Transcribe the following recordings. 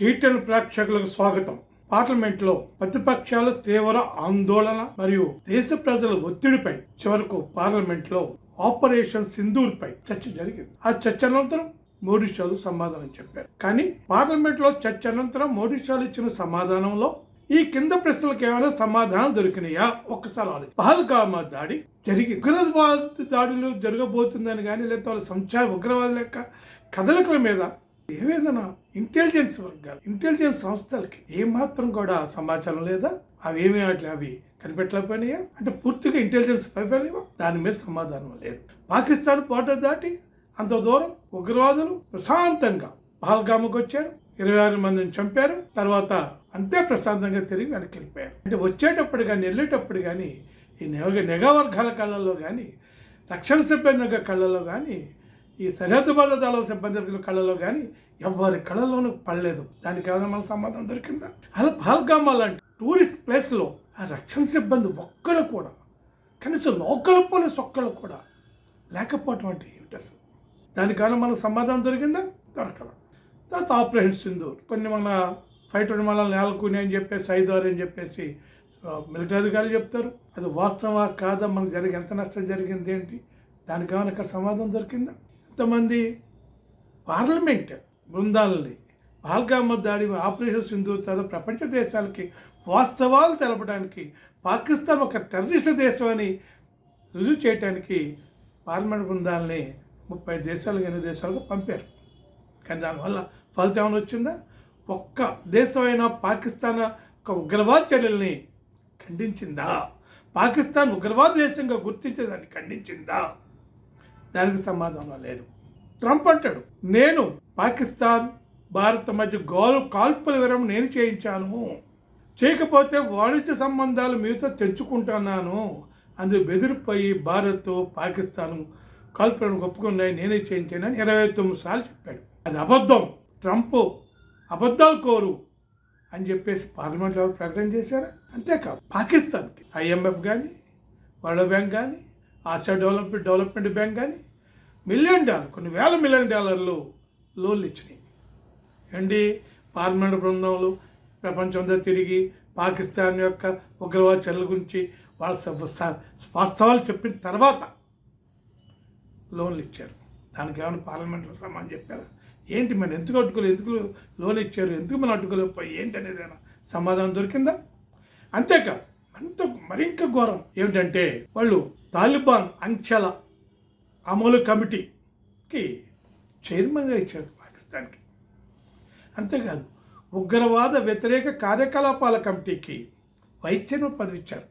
T10 ప్రేక్షకులకు స్వాగతం. పార్లమెంట్లో ప్రతిపక్షాలు తీవ్ర ఆందోళన మరియు దేశ ప్రజల ఒత్తిడిపై చివరకు పార్లమెంట్లో ఆపరేషన్ సింధూర్ పై చర్చ జరిగింది. ఆ చర్చ అనంతరం మోడీ షాలు సమాధానం చెప్పారు. కానీ పార్లమెంట్ లో చర్చ అనంతరం మోడీ షాలు ఇచ్చిన సమాధానంలో ఈ కింద ప్రశ్నలకు ఏమైనా సమాధానం దొరికినాయా ఒక్కసారి ఆలోచన. పహల్గామా దాడి జరిగి ఉగ్రవాద దాడులు జరగబోతుందని కానీ లేదా వాళ్ళ సంచార ఉగ్రవాదుల యొక్క కదలికల మీద ఏవేదైనా ఇంటెలిజెన్స్ వర్గాలు ఇంటెలిజెన్స్ సంస్థలకి ఏమాత్రం కూడా సమాచారం లేదా? అవి కనిపెట్టలేకపోయినాయా? అంటే పూర్తిగా ఇంటెలిజెన్స్ వైఫల్యమా? దాని మీద సమాధానం లేదు. పాకిస్తాన్ బోర్డర్ దాటి అంత దూరం ఉగ్రవాదులు ప్రశాంతంగా పహల్గాముకు వచ్చారు, 26 మందిని చంపారు, తర్వాత అంతే ప్రశాంతంగా తిరిగి వెనక్కి వెళ్ళిపోయారు. అంటే వచ్చేటప్పుడు కానీ వెళ్ళేటప్పుడు కానీ ఈ నిఘా వర్గాల కళ్ళల్లో కానీ రక్షణ సిబ్బంది కళ్ళల్లో కానీ ఈ సరిహద్దు భద్రతా దళం సిబ్బంది కళ్ళలో కానీ ఎవరి కళ్ళలోనూ పడలేదు. దానికి ఏమైనా మన సమాధానం దొరికిందా? అలా పహల్గామా లాంటి టూరిస్ట్ ప్లేస్లో ఆ రక్షణ సిబ్బంది ఒక్కళ్ళు కూడా, కనీసం లోకల్ పోలీస్ ఒక్కళ్ళు కూడా లేకపోవటం అంటే ఏమిటి అసలు? దానికైనా మనకు సమాధానం దొరికిందా? దొరకల. తర్వాత ఆపరేషన్ సింధూర్ కొన్ని మన ఫైటర్ మనల్ని నేలకుని అని చెప్పేసి 5 అని చెప్పేసి మిలిటరీ అధికారులు చెప్తారు. అది వాస్తవా కాదా? మనకు ఎంత నష్టం జరిగింది ఏంటి? దానికి ఏమైనా ఇక్కడ సమాధానం దొరికిందా? ఇంతమంది పార్లమెంట్ బృందాలని పహల్గామా దాడి ఆపరేషన్ సింధూర్ తర్వాత ప్రపంచ దేశాలకి వాస్తవాలు తెలపడానికి పాకిస్తాన్ ఒక టెర్రరిస్ట్ దేశం అని రుజువు చేయడానికి పార్లమెంట్ బృందాలని 30 దేశాలకు 8 దేశాలకు పంపారు. కానీ దానివల్ల ఫలితం ఏమైనా వచ్చిందా? ఒక్క దేశమైనా పాకిస్తాన్ ఒక ఉగ్రవాద చర్యల్ని ఖండించిందా? పాకిస్తాన్ ఉగ్రవాద దేశంగా గుర్తించేదాన్ని ఖండించిందా? దానికి సమాధానం లేదు. ట్రంప్ అంటాడు, నేను పాకిస్తాన్ భారత్ మధ్య కాల్పుల విరమణ నేను చేయించాను, చేయకపోతే వాణిజ్య సంబంధాలు మీతో తెంచుకుంటున్నాను, అందుకు బెదిరిపోయి భారత్ పాకిస్తాన్ కాల్పులను ఒప్పుకున్నాయి, నేనే చేయించానని 29 సార్లు చెప్పాడు. అది అబద్ధం, ట్రంప్ అబద్ధాలు కోరు అని చెప్పేసి పార్లమెంట్లో ప్రకటన చేశారా? అంతేకాదు పాకిస్తాన్కి IMF కానీ వరల్డ్ బ్యాంక్ కానీ ఆసియా డెవలప్మెంట్ బ్యాంక్ కానీ కొన్ని వేల మిలియన్ డాలర్లు లోన్లు ఇచ్చినాయి. ఏంటి? పార్లమెంట్ బృందంలో ప్రపంచంతో తిరిగి పాకిస్తాన్ యొక్క ఉగ్రవాద చర్యల గురించి వాళ్ళ వాస్తవాలు చెప్పిన తర్వాత లోన్లు ఇచ్చారు. దానికి ఏమైనా పార్లమెంట్లో సమాధానం చెప్పారా? ఏంటి మనం ఎందుకు లోన్ ఇచ్చారు, ఎందుకు మనం అడ్డుకోలేకపోయి ఏంటి అనేది సమాధానం దొరికిందా? అంతేకాదు మరింక ఘోరం ఏమిటంటే వాళ్ళు తాలిబాన్ అంచెల అమలు కమిటీకి చైర్మన్గా ఇచ్చారు పాకిస్తాన్కి. అంతేకాదు ఉగ్రవాద వ్యతిరేక కార్యకలాపాల కమిటీకి వైస్ చైర్మన్ పదవి ఇచ్చారు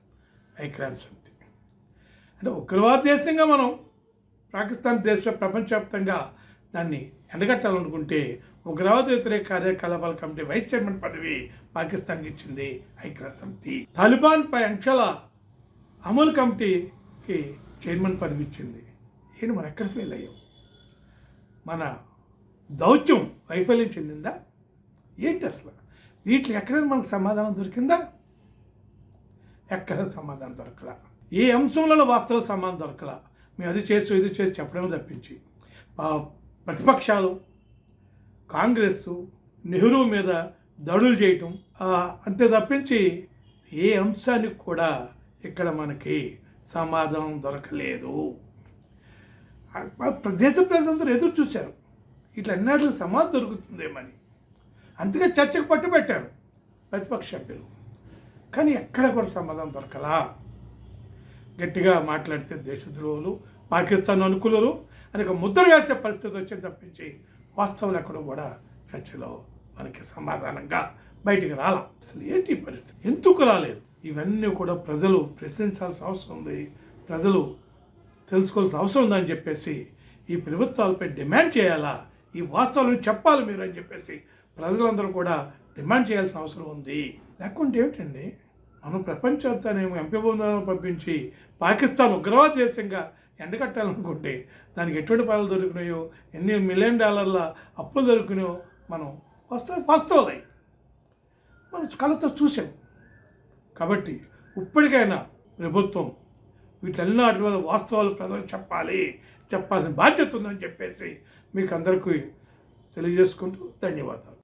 ఐక్యరాజ్య సమితి. అంటే ఉగ్రవాద దేశంగా మనం పాకిస్తాన్ ప్రపంచవ్యాప్తంగా దాన్ని ఎండగట్టాలనుకుంటే ఉగ్రవాద వ్యతిరేక కార్యకలాపాల కమిటీ వైస్ చైర్మన్ పదవి పాకిస్తాన్కి ఇచ్చింది ఐక్యరాజ్య సమితి. తాలిబాన్ పై అంశాల అమలు కమిటీకి చైర్మన్ పదవి ఇచ్చింది. ఏంటి మనం ఎక్కడ ఫెయిల్ అయ్యాం? మన దౌత్యం వైఫల్యం చెందిందా ఏంటి అసలు? వీటికి ఎక్కడైనా మనకు సమాధానం దొరికిందా? ఎక్కడ సమాధానం దొరకలా. ఏ అంశంలో వాస్తవ సమాధానం దొరకలా. మేము అది చేసి ఇది చేసి చెప్పడం తప్పించి ప్రతిపక్షాలు కాంగ్రెస్ నెహ్రూ మీద దాడులు చేయటం అంతే తప్పించి ఏ అంశానికి కూడా ఇక్కడ మనకి సమాధానం దొరకలేదు. దేశ ప్రజలందరూ ఎదురు చూశారు ఇట్లా అన్నిటికి సమాధానం దొరుకుతుందేమని. అందుకే చర్చకు పట్టుబెట్టారు ప్రతిపక్ష సభ్యులు. కానీ ఎక్కడ కూడా సమాధానం దొరకలా. గట్టిగా మాట్లాడితే దేశద్రోహులు, పాకిస్తాన్ అనుకూలులు అని ఒక ముద్ర వేసే పరిస్థితి వచ్చింది తప్పించి వాస్తవాలు ఎక్కడో కూడా చర్చలో మనకి సమాధానంగా బయటికి రాలా. అసలు ఏంటి పరిస్థితి? ఎందుకు రాలేదు? ఇవన్నీ కూడా ప్రజలు ప్రశ్నించాల్సిన అవసరం ఉంది, ప్రజలు తెలుసుకోవాల్సిన అవసరం ఉందని చెప్పేసి ఈ ప్రభుత్వాలపై డిమాండ్ చేయాలా, ఈ వాస్తవాలను చెప్పాలి మీరు అని చెప్పేసి ప్రజలందరూ కూడా డిమాండ్ చేయాల్సిన అవసరం ఉంది. లేకుంటే ఏమిటండి, మనం ప్రపంచంతానేమో ఎంపీ బృందాలను పంపించి పాకిస్తాన్ ఉగ్రవాద దేశంగా ఎండగట్టాలనుకుంటే దానికి ఎటువంటి పాలు దొరికినాయో, ఎన్ని మిలియన్ డాలర్ల అప్పులు దొరికినాయో మనం వాస్తవాలై మనం కళ్ళతో చూసాం. కాబట్టి ఇప్పటికైనా ప్రభుత్వం వీటన్నిటి మీద వాస్తవాలు ప్రజలకు చెప్పాల్సిన బాధ్యత ఉందని చెప్పేసి మీకు అందరికీ తెలియజేసుకుంటూ ధన్యవాదాలు.